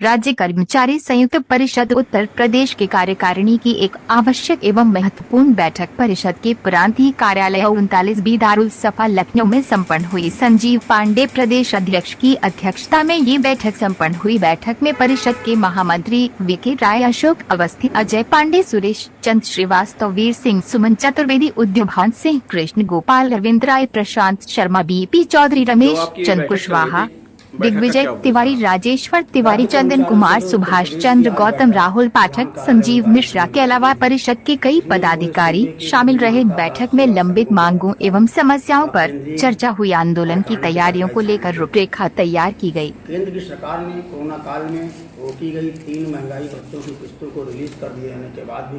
राज्य कर्मचारी संयुक्त परिषद उत्तर प्रदेश के कार्यकारिणी की एक आवश्यक एवं महत्वपूर्ण बैठक परिषद के प्रांतीय कार्यालय 39B दारुल सफा लखनऊ में संपन्न हुई। संजीव पांडे प्रदेश अध्यक्ष की अध्यक्षता में ये बैठक संपन्न हुई। बैठक में परिषद के महामंत्री वीके राय, अशोक अवस्थी, अजय पांडे, सुरेश चंद श्रीवास्तव, वीर सिंह, सुमन चतुर्वेदी, उद्योभान सिंह, कृष्ण गोपाल, रविंद्र राय, प्रशांत शर्मा, बीपी चौधरी, रमेश चंद कुशवाहा, दिग्विजय तिवारी, राजेश्वर तिवारी, चंदन कुमार, सुभाष चंद्र, गौतम, राहुल पाठक, संजीव मिश्रा के अलावा परिषद के कई पदाधिकारी शामिल रहे। बैठक में लंबित मांगों एवं समस्याओं पर चर्चा हुई। आंदोलन की तैयारियों को लेकर रूपरेखा तैयार की गई। केंद्र की सरकार ने कोरोना काल में रोकी गई 3 महंगाई भत्तों की किस्तों को रिलीज कर दिए जाने के बाद भी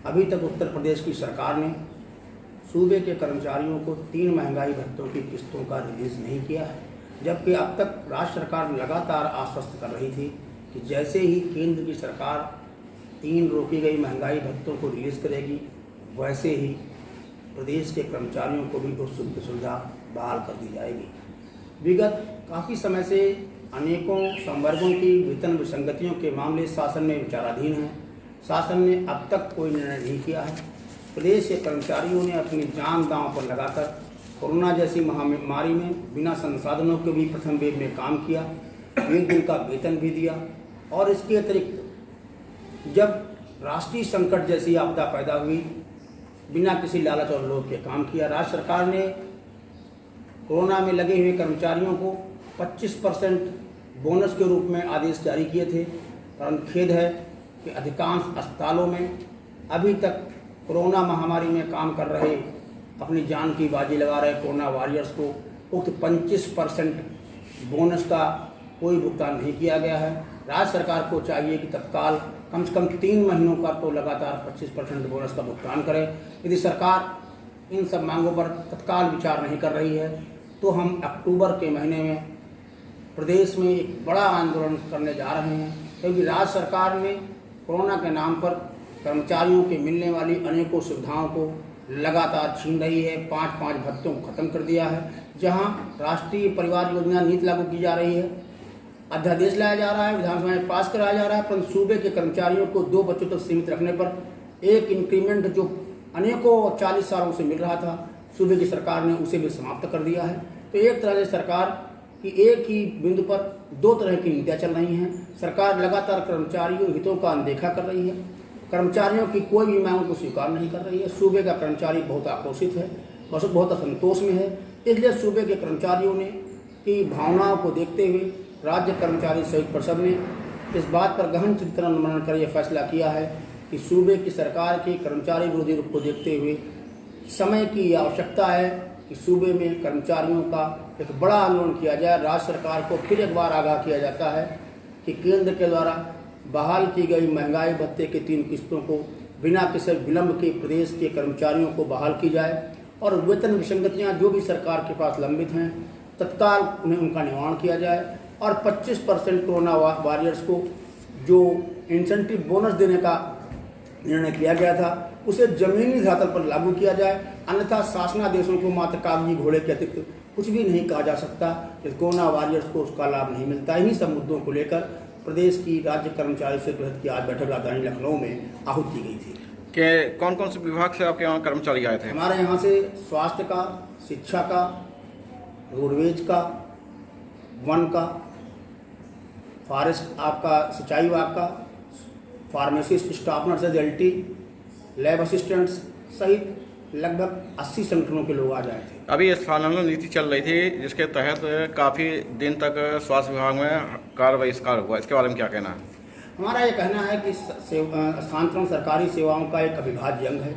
अभी तक उत्तर प्रदेश की सरकार ने सूबे के कर्मचारियों को 3 महंगाई भत्तों की किस्तों का रिलीज नहीं किया है, जबकि अब तक राज्य सरकार लगातार आश्वस्त कर रही थी कि जैसे ही केंद्र की सरकार 3 रोकी गई महंगाई भत्तों को रिलीज करेगी, वैसे ही प्रदेश के कर्मचारियों को भी उस सुविधा बहाल कर दी जाएगी। विगत काफ़ी समय से अनेकों संवर्गों की वेतन विसंगतियों के मामले शासन में विचाराधीन हैं। शासन ने अब तक कोई निर्णय नहीं किया है। प्रदेश के कर्मचारियों ने अपनी जान दांव पर लगाकर कोरोना जैसी महामारी में बिना संसाधनों के भी प्रथम वेव में काम किया, 1 दिन का वेतन भी दिया, और इसके अतिरिक्त जब राष्ट्रीय संकट जैसी आपदा पैदा हुई, बिना किसी लालच और लोभ के काम किया। राज्य सरकार ने कोरोना में लगे हुए कर्मचारियों को 25% बोनस के रूप में आदेश जारी किए थे, परंतु खेद है कि अधिकांश अस्पतालों में अभी तक कोरोना महामारी में काम कर रहे, अपनी जान की बाजी लगा रहे कोरोना वॉरियर्स को उक्त 25% बोनस का कोई भुगतान नहीं किया गया है। राज्य सरकार को चाहिए कि तत्काल कम से कम 3 महीनों का तो लगातार 25% बोनस का भुगतान करे। यदि सरकार इन सब मांगों पर तत्काल विचार नहीं कर रही है तो हम अक्टूबर के महीने में प्रदेश में एक बड़ा आंदोलन करने जा रहे हैं, क्योंकि राज्य सरकार ने कोरोना के नाम पर कर्मचारियों के मिलने वाली अनेकों सुविधाओं को लगातार छीन रही है। 5-5 भत्तों को खत्म कर दिया है। जहां राष्ट्रीय परिवार योजना नीति लागू की जा रही है, अध्यादेश लाया जा रहा है, विधानसभा में पास कराया जा रहा है, परंतु सूबे के कर्मचारियों को 2 बच्चों तक सीमित रखने पर एक इंक्रीमेंट जो अनेकों 40 सालों से मिल रहा था, सूबे की सरकार ने उसे भी समाप्त कर दिया है। तो एक तरह से सरकार की एक ही बिंदु पर 2 तरह की नीतियाँ चल रही हैं। सरकार लगातार कर्मचारियों हितों का अनदेखा कर रही है, कर्मचारियों की कोई भी मांगों को स्वीकार नहीं कर रही है। सूबे का कर्मचारी बहुत आक्रोशित है, बहुत असंतोष में है। इसलिए सूबे के कर्मचारियों ने की भावनाओं को देखते हुए राज्य कर्मचारी संयुक्त परिषद ने इस बात पर गहन चिंतन मनन कर यह फैसला किया है कि सूबे की सरकार के कर्मचारी विरोधी रूप को देखते हुए समय की आवश्यकता है कि सूबे में कर्मचारियों का एक बड़ा आंदोलन किया जाए। राज्य सरकार को फिर एक बार आगाह किया जाता है कि केंद्र के द्वारा बहाल की गई महंगाई भत्ते की 3 किस्तों को बिना किसी विलंब के प्रदेश के कर्मचारियों को बहाल की जाए, और वेतन विसंगतियां जो भी सरकार के पास लंबित हैं तत्काल उन्हें उनका निवारण किया जाए, और 25% कोरोना वॉरियर्स को जो इंसेंटिव बोनस देने का निर्णय किया गया था उसे जमीनी धरातल पर लागू किया जाए। अन्यथा शासनादेशों को मात्र कागजी घोड़े के अतिरिक्त कुछ भी नहीं कहा जा सकता। कोरोना वॉरियर्स को उसका लाभ नहीं मिलता। इन्हीं सब मुद्दों को लेकर प्रदेश की राज्य कर्मचारी संयुक्त परिषद की आज बैठक राजधानी लखनऊ में आहूत की गई थी। कि कौन कौन से विभाग से आपके यहाँ कर्मचारी आए थे? हमारे यहाँ से स्वास्थ्य का, शिक्षा का, रोडवेज का, वन का, फॉरेस्ट आपका सिंचाई विभाग का, pharmacist, staff nurses, LT, lab assistants सहित लगभग 80 संगठनों के लोग आ जाए थे। अभी स्थानांतरण नीति चल रही थी जिसके तहत काफ़ी दिन तक स्वास्थ्य विभाग में कार्य बहिष्कार हुआ, इसके बारे में क्या कहना है? हमारा ये कहना है कि स्थानांतरण सरकारी सेवाओं का एक अविभाज्य अंग है।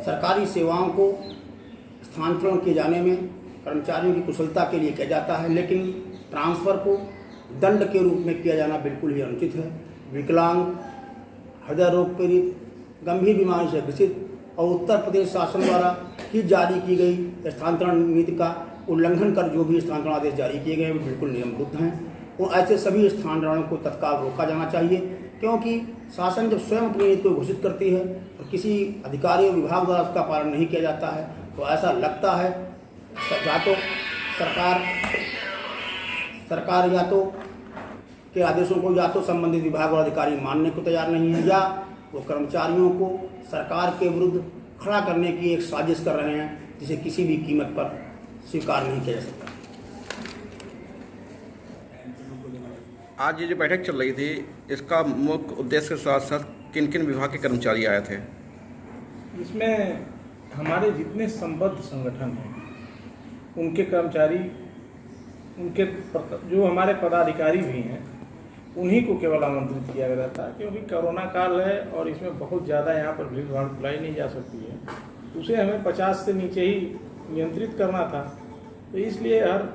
सरकारी सेवाओं को स्थानांतरण किए जाने में कर्मचारियों की कुशलता के लिए किया जाता है, लेकिन ट्रांसफ़र को दंड के रूप में किया जाना बिल्कुल ही अनुचित है। विकलांग, हृदय रोग पीड़ित, गंभीर बीमारी से ग्रसित और उत्तर प्रदेश शासन द्वारा ही जारी की गई स्थानांतरण नीति का उल्लंघन कर जो भी स्थानांतरण आदेश जारी किए गए हैं बिल्कुल नियमबद्ध हैं, और ऐसे सभी स्थानांतरणों को तत्काल रोका जाना चाहिए। क्योंकि शासन जब स्वयं अपनी नीति को घोषित करती है और किसी अधिकारी और विभाग द्वारा उसका पालन नहीं किया जाता है तो ऐसा लगता है या तो सरकार या तो के आदेशों को या तो संबंधित विभाग और अधिकारी मानने को तैयार नहीं है, या वो कर्मचारियों को सरकार के विरुद्ध खड़ा करने की एक साजिश कर रहे हैं, जिसे किसी भी कीमत पर स्वीकार नहीं किया जा सकता। आज ये जो बैठक चल रही थी, इसका मुख्य उद्देश्य के साथ साथ किन किन विभाग के कर्मचारी आए थे? इसमें हमारे जितने संबद्ध संगठन हैं उनके कर्मचारी, उनके जो हमारे पदाधिकारी भी हैं, उन्हीं को केवल आमंत्रित किया गया था, क्योंकि कोरोना काल है और इसमें बहुत ज़्यादा यहाँ पर भीड़ भाड़ बुलाई नहीं जा सकती है। उसे हमें 50 से नीचे ही नियंत्रित करना था, तो इसलिए हर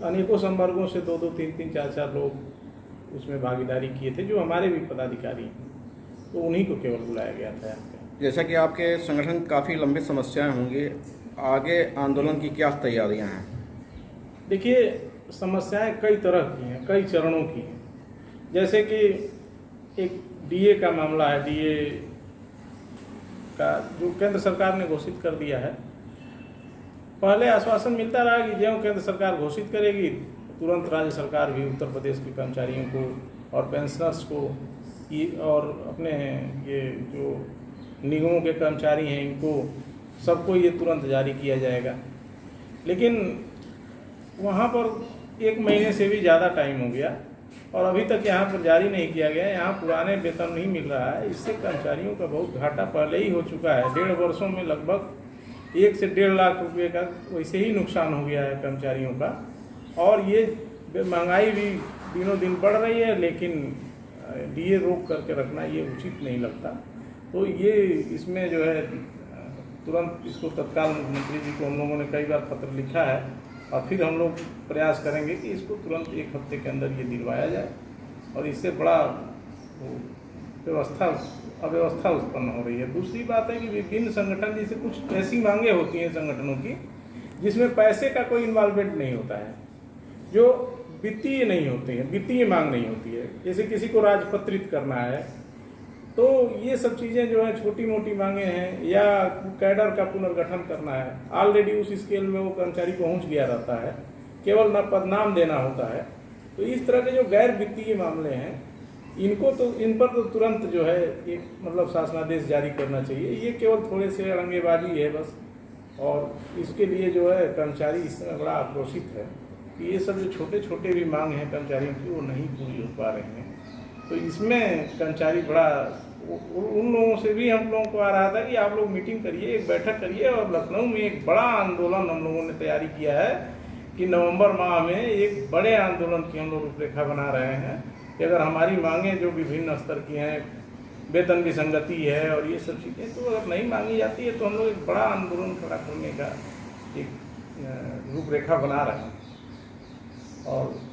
अनेकों संवर्गों से 2-2, 3-3, 4-4 लोग उसमें भागीदारी किए थे, जो हमारे भी पदाधिकारी हैं, तो उन्हीं को केवल बुलाया गया था यहाँ पे। जैसा कि आपके संगठन काफ़ी लंबी समस्याएं होंगी, आगे आंदोलन की क्या तैयारियां हैं? देखिए, समस्याएं कई तरह की हैं, कई चरणों की हैं। जैसे कि एक डीए का मामला है, डीए का जो केंद्र सरकार ने घोषित कर दिया है। पहले आश्वासन मिलता रहा कि जो केंद्र सरकार घोषित करेगी तुरंत राज्य सरकार भी उत्तर प्रदेश के कर्मचारियों को और पेंशनर्स को और अपने ये जो निगमों के कर्मचारी हैं, इनको सबको ये तुरंत जारी किया जाएगा। लेकिन वहाँ पर 1 महीने से भी ज़्यादा टाइम हो गया और अभी तक यहाँ पर जारी नहीं किया गया। यहाँ पुराने वेतन नहीं मिल रहा है, इससे कर्मचारियों का बहुत घाटा पहले ही हो चुका है। 1.5 वर्षों में लगभग 1 से 1.5 लाख रुपये का वैसे ही नुकसान हो गया है कर्मचारियों का। और ये महंगाई भी दिनों दिन बढ़ रही है, लेकिन डीए रोक करके रखना ये उचित नहीं लगता। तो ये इसमें जो है तुरंत इसको तत्काल मुख्यमंत्री जी को हम लोगों ने कई बार पत्र लिखा है और फिर हम लोग प्रयास करेंगे कि इसको तुरंत 1 हफ्ते के अंदर ये दिलवाया जाए। और इससे बड़ा अव्यवस्था उत्पन्न हो रही है। दूसरी बात है कि विभिन्न संगठन, जैसे कुछ ऐसी मांगे होती हैं संगठनों की जिसमें पैसे का कोई इन्वॉल्वमेंट नहीं होता है, जो वित्तीय नहीं होती है, वित्तीय मांग नहीं होती है। जैसे किसी को राजपत्रित करना है, तो ये सब चीज़ें जो है छोटी मोटी मांगे हैं, या कैडर का पुनर्गठन करना है, ऑलरेडी उस स्केल में वो कर्मचारी पहुंच गया रहता है, केवल पदनाम देना होता है। तो इस तरह के जो गैर वित्तीय मामले हैं, इन पर तो तुरंत जो है एक मतलब शासनादेश जारी करना चाहिए। ये केवल थोड़े से अड़ंगेबाजी है बस, और इसके लिए जो है कर्मचारी इस समय बड़ा आक्रोशित है कि ये सब जो छोटे छोटे भी मांग हैं कर्मचारियों की, वो नहीं पूरी हो पा रहे हैं। तो इसमें कर्मचारी बड़ा, उन लोगों से भी हम लोगों को आ रहा था कि आप लोग मीटिंग करिए, एक बैठक करिए। और लखनऊ में एक बड़ा आंदोलन हम लोगों ने तैयारी किया है कि नवंबर माह में एक बड़े आंदोलन की हम लोग रूपरेखा बना रहे हैं कि अगर हमारी मांगें जो विभिन्न स्तर की हैं, वेतन विसंगति है और ये सब चीज़ें, तो अगर नहीं मांगी जाती है तो हम लोग एक बड़ा आंदोलन खड़ा करने का एक रूपरेखा बना रहे हैं। और